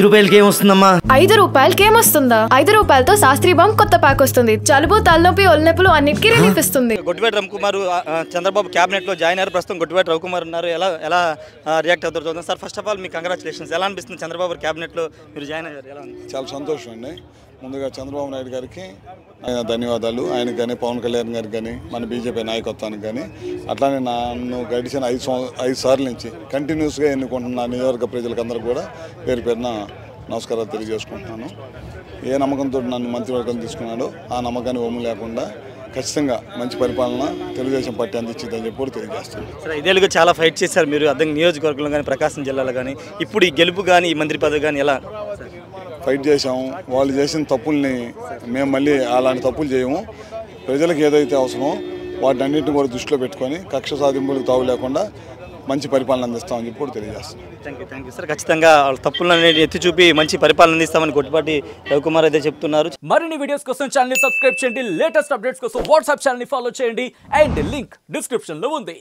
రూపాయలకి ఏమొస్తుందమ్మా? 5 రూపాయలకి ఏమొస్తుందా? 5 రూపాయలతో శాస్త్రీ బాంబ్ కొత్త ప్యాక్ వస్తుంది. జలుబు, తలనొప్పి, ఒళ్ళనొప్పులు అన్నిటికీ రిలీఫ్ ఇస్తుంది. గొట్టివేటి రవికుమార్ చంద్రబాబు క్యాబినెట్ లో జాయిన్ అయ్యారు. ప్రస్తుతం గొట్టివేటి రవికుమార్ ఉన్నారు. ఎలా రియాక్ట్ అవుతారు చూద్దాం. Sir, first of all me congratulations. ఎలా అనిపిస్తుంది చంద్రబాబు క్యాబినెట్ లో మీరు జాయిన్ అయ్యారు? ఎలా ఉంది? చాలా సంతోషం అండి. ముందుగా చంద్రబాబు నాయుడు గారికి ధన్యవాదాలు. ఆయనకు కానీ, పవన్ కళ్యాణ్ గారికి కానీ, మన బీజేపీ నాయకత్వానికి కానీ, అట్లానే నన్ను గడిచిన 5 సార్ల నుంచి కంటిన్యూస్గా ఎన్నుకుంటున్న నియోజకవర్గ ప్రజలకు అందరూ కూడా పేరు పేరున నమస్కారాలు తెలియజేసుకుంటున్నాను. ఏ నమ్మకంతో నన్ను మంత్రివర్గం తీసుకున్నాడో ఆ నమ్మకాన్ని ఒమ్ము లేకుండా ఖచ్చితంగా మంచి పరిపాలన తెలుగుదేశం పార్టీ అందించిందని చెప్పి కూడా తెలియజేస్తాను. సరే, 5 ఏళ్ళుగా చాలా ఫైట్ చేశారు మీరు అద్దం నియోజకవర్గంలో కానీ, ప్రకాశం జిల్లాలో కానీ. ఇప్పుడు ఈ గెలుపు కానీ, ఈ మంత్రి పదవి కానీ ఎలా ఫైట్ చేసాము? వాళ్ళు చేసిన తప్పుల్ని మేము మళ్ళీ అలాంటి తప్పులు చేయము. ప్రజలకు ఏదైతే అవసరమో వాటిని అన్నింటిని కూడా దృష్టిలో పెట్టుకొని కక్ష సాధింపులకు తావు లేకుండా మంచి పరిపాలన అందిస్తామని చెప్పి కూడా తెలియజేస్తాం. Thank you sir. ఖచ్చితంగా వాళ్ళ తప్పులను ఎత్తి చూపి మంచి పరిపాలన అందిస్తామని గొట్టిపాటి రవికుమార్ అయితే చెప్తున్నారు. మరిన్ని వీడియోస్ కోసం ఛానల్ ని సబ్స్క్రైబ్ చేయండి. లేటెస్ట్ అప్డేట్స్ కోసం వాట్సాప్ ఛానల్ ని ఫాలో చేయండి. అండ్ లింక్ డిస్క్రిప్షన్ లో ఉంది.